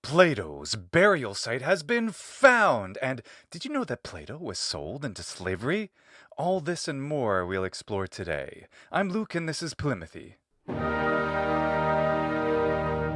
Plato's burial site has been found! And did you know that Plato was sold into slavery? All this and more we'll explore today. I'm Luke and this is Plymothy.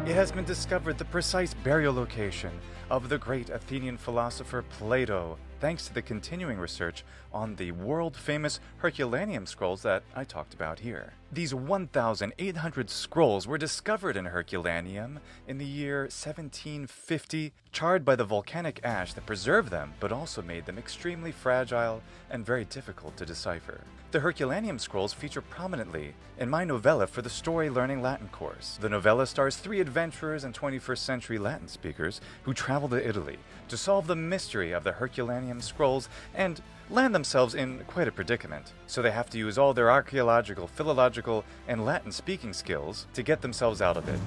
It has been discovered the precise burial location of the great Athenian philosopher Plato, thanks to the continuing research on the world-famous Herculaneum Scrolls that I talked about here. These 1,800 scrolls were discovered in Herculaneum in the year 1750, charred by the volcanic ash that preserved them, but also made them extremely fragile and very difficult to decipher. The Herculaneum Scrolls feature prominently in my novella for the StoryLearning Latin course. The novella stars 3 adventurers and 21st century Latin speakers who travel to Italy to solve the mystery of the Herculaneum Scrolls and land themselves in quite a predicament. So they have to use all their archaeological, philological, and Latin speaking skills to get themselves out of it.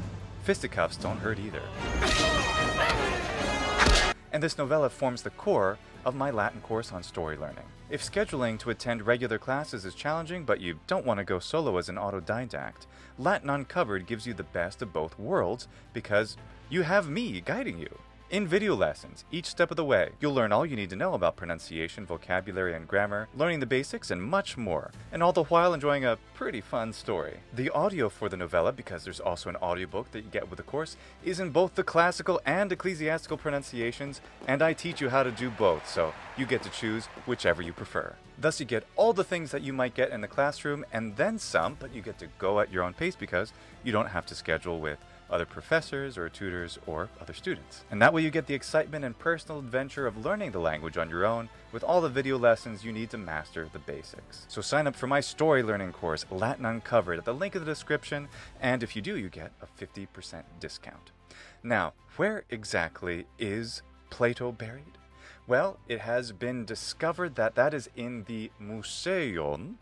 Fisticuffs don't hurt either. And this novella forms the core of my Latin course on story learning. If scheduling to attend regular classes is challenging, but you don't want to go solo as an autodidact, Latin Uncovered gives you the best of both worlds because you have me guiding you. In video lessons, each step of the way, you'll learn all you need to know about pronunciation, vocabulary, and grammar, learning the basics, and much more, and all the while enjoying a pretty fun story. The audio for the novella, because there's also an audiobook that you get with the course, is in both the classical and ecclesiastical pronunciations, and I teach you how to do both, so you get to choose whichever you prefer. Thus, you get all the things that you might get in the classroom, and then some, but you get to go at your own pace because you don't have to schedule with other professors or tutors or other students. And that way you get the excitement and personal adventure of learning the language on your own with all the video lessons you need to master the basics. So sign up for my story learning course, Latin Uncovered, at the link in the description, and if you do, you get a 50% discount. Now, where exactly is Plato buried? Well, it has been discovered that that is in the mουσεῖον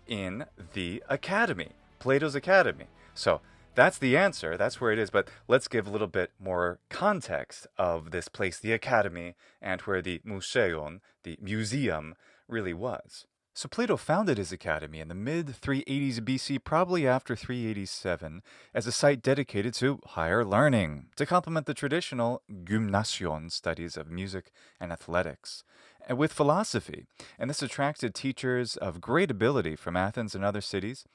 in the Academy, Plato's Academy. So that's the answer, that's where it is, but let's give a little bit more context of this place, the Academy, and where the μουσεῖον, the museum, really was. So Plato founded his academy in the mid-380s BC, probably after 387, as a site dedicated to higher learning, to complement the traditional gymnasion studies of music and athletics, and with philosophy. And this attracted teachers of great ability from Athens and other cities.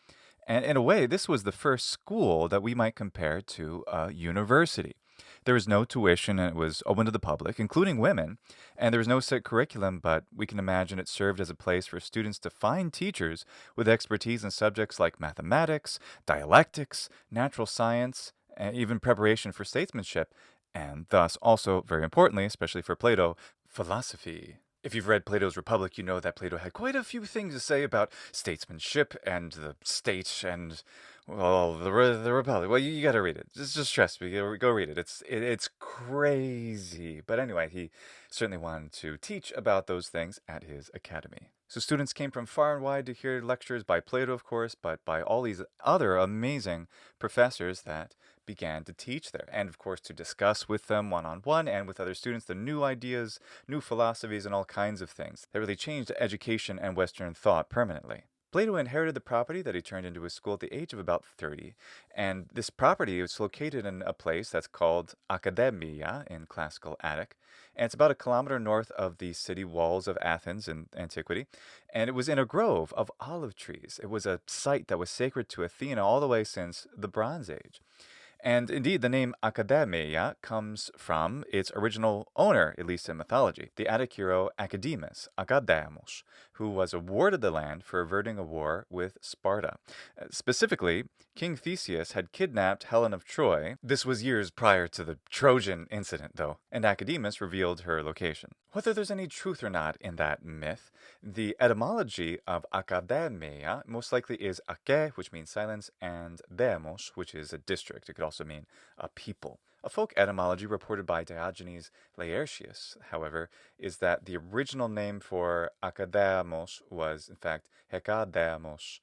And in a way, this was the first school that we might compare to a university. There was no tuition and it was open to the public, including women, and there was no set curriculum, but we can imagine it served as a place for students to find teachers with expertise in subjects like mathematics, dialectics, natural science, and even preparation for statesmanship, and thus also, very importantly, especially for Plato, philosophy. If you've read Plato's Republic, you know that Plato had quite a few things to say about statesmanship and the state and, well, the Republic. Well, you got to read it. Just trust me. Go read it. It's crazy. But anyway, he certainly wanted to teach about those things at his academy. So students came from far and wide to hear lectures by Plato, of course, but by all these other amazing professors that began to teach there, and of course to discuss with them one-on-one and with other students the new ideas, new philosophies, and all kinds of things that really changed education and Western thought permanently. Plato inherited the property that he turned into his school at the age of about 30, and this property is located in a place that's called Academia in classical Attic, and it's about a kilometer north of the city walls of Athens in antiquity, and it was in a grove of olive trees. It was a site that was sacred to Athena all the way since the Bronze Age. And indeed, the name Academia comes from its original owner, at least in mythology, the Attic hero Academus, Akademos, who was awarded the land for averting a war with Sparta. Specifically, King Theseus had kidnapped Helen of Troy. This was years prior to the Trojan incident, though, and Academus revealed her location. Whether there's any truth or not in that myth, the etymology of Academia most likely is ake, which means silence, and demos, which is a district. It could also mean a people. A folk etymology reported by Diogenes Laertius, however, is that the original name for Academos was, in fact, Hekademos.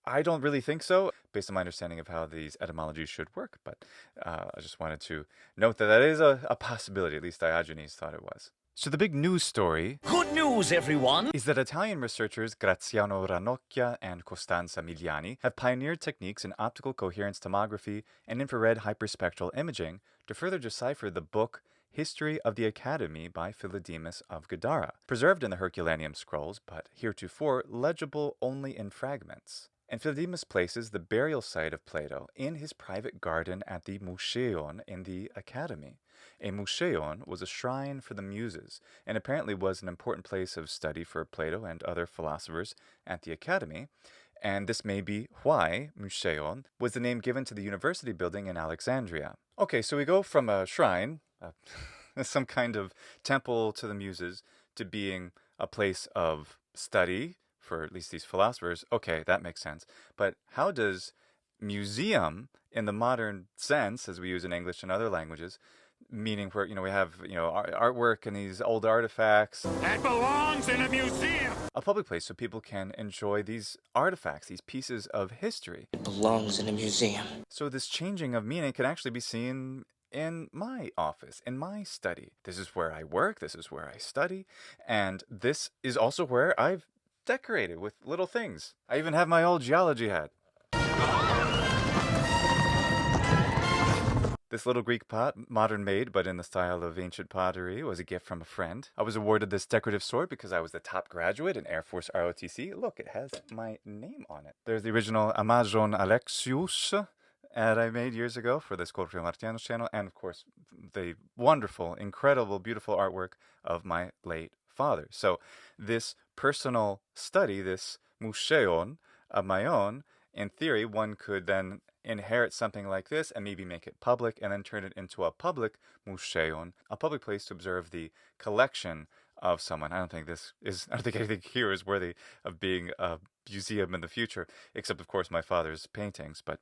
I don't really think so, based on my understanding of how these etymologies should work, but I just wanted to note that that is a possibility, at least Diogenes thought it was. So the big news story Good news, everyone! is that Italian researchers Graziano Ranocchia and Costanza Migliani have pioneered techniques in optical coherence tomography and infrared hyperspectral imaging to further decipher the book History of the Academy by Philodemus of Gadara, preserved in the Herculaneum Scrolls, but heretofore legible only in fragments. And Philodemus places the burial site of Plato in his private garden at the μουσεῖον in the Academy. A μουσεῖον was a shrine for the Muses, and apparently was an important place of study for Plato and other philosophers at the Academy, and this may be why μουσεῖον was the name given to the university building in Alexandria. Okay, so we go from a shrine, some kind of temple to the Muses, to being a place of study for at least these philosophers. Okay, that makes sense. But how does museum, in the modern sense, as we use in English and other languages, meaning where, we have, artwork and these old artifacts. That belongs in a museum! A public place so people can enjoy these artifacts, these pieces of history. It belongs in a museum. So this changing of meaning can actually be seen in my office, in my study. This is where I work, this is where I study, and this is also where I've decorated with little things. I even have my old geology hat. This little Greek pot, modern made, but in the style of ancient pottery, was a gift from a friend. I was awarded this decorative sword because I was the top graduate in Air Force ROTC. Look, it has my name on it. There's the original Amazon Alexius ad I made years ago for the Scorpio Martiano's channel, and of course, the wonderful, incredible, beautiful artwork of my late father. So this personal study, this μουσεῖον of my own, in theory, one could then inherit something like this and maybe make it public and then turn it into a public μουσεῖον, a public place to observe the collection of someone. I don't think anything here is worthy of being a museum in the future, except of course my father's paintings. But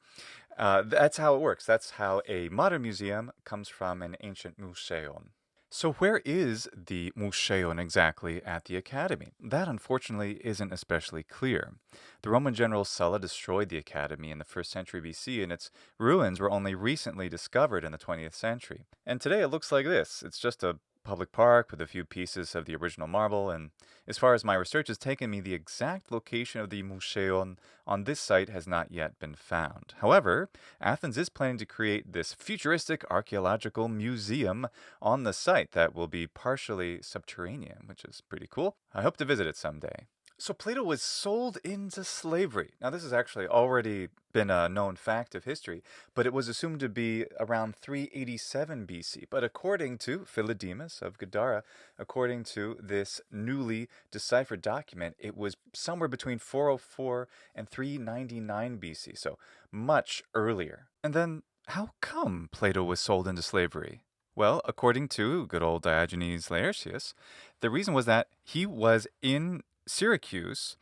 that's how it works. That's how a modern museum comes from an ancient μουσεῖον. So where is the μουσεῖον exactly at the Academy? That unfortunately isn't especially clear. The Roman general Sulla destroyed the Academy in the 1st century BC, and its ruins were only recently discovered in the 20th century. And today it looks like this. It's just a public park with a few pieces of the original marble, and as far as my research has taken me, the exact location of the μουσεῖον on this site has not yet been found. However, Athens is planning to create this futuristic archaeological museum on the site that will be partially subterranean, which is pretty cool. I hope to visit it someday. So Plato was sold into slavery. Now, this has actually already been a known fact of history, but it was assumed to be around 387 BC. But according to Philodemus of Gadara, according to this newly deciphered document, it was somewhere between 404 and 399 BC, so much earlier. And then, how come Plato was sold into slavery? Well, according to good old Diogenes Laertius, the reason was that he was in Syracuse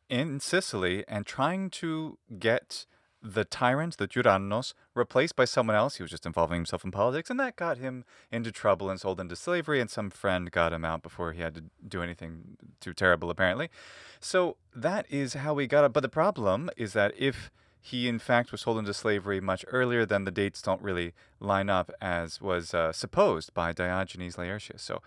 in Sicily and trying to get the tyrant, the tyrannos, replaced by someone else. He was just involving himself in politics, and that got him into trouble and sold into slavery, and some friend got him out before he had to do anything too terrible, apparently. So that is how he got it. But the problem is that if he, in fact, was sold into slavery much earlier, then the dates don't really line up as was supposed by Diogenes Laertius. So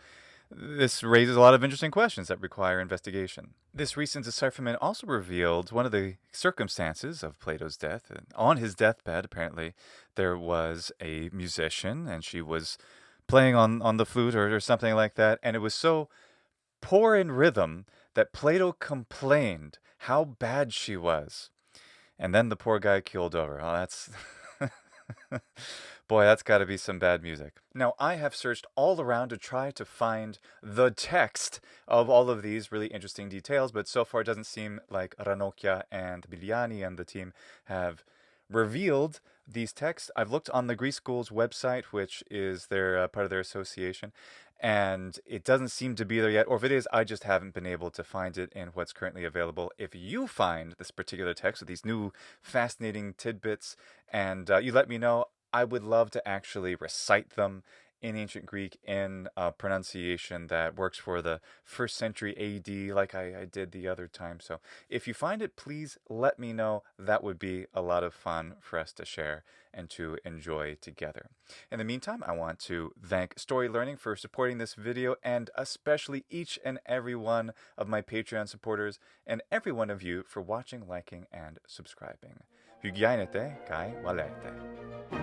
this raises a lot of interesting questions that require investigation. This recent decipherment also revealed one of the circumstances of Plato's death. And on his deathbed, apparently, there was a musician, and she was playing on the flute or something like that, and it was so poor in rhythm that Plato complained how bad she was. And then the poor guy keeled over. Oh, that's... Boy, that's got to be some bad music. Now, I have searched all around to try to find the text of all of these really interesting details, but so far it doesn't seem like Ranocchia and Migliani and the team have revealed these texts. I've looked on the Greek School's website, which is their part of their association, and it doesn't seem to be there yet, or if it is, I just haven't been able to find it in what's currently available. If you find this particular text with these new fascinating tidbits, and you let me know, I would love to actually recite them in ancient Greek in a pronunciation that works for the 1st century AD, like I did the other time. So if you find it, please let me know. That would be a lot of fun for us to share and to enjoy together. In the meantime, I want to thank StoryLearning for supporting this video, and especially each and every one of my Patreon supporters, and every one of you for watching, liking, and subscribing. Hygienete kai valete.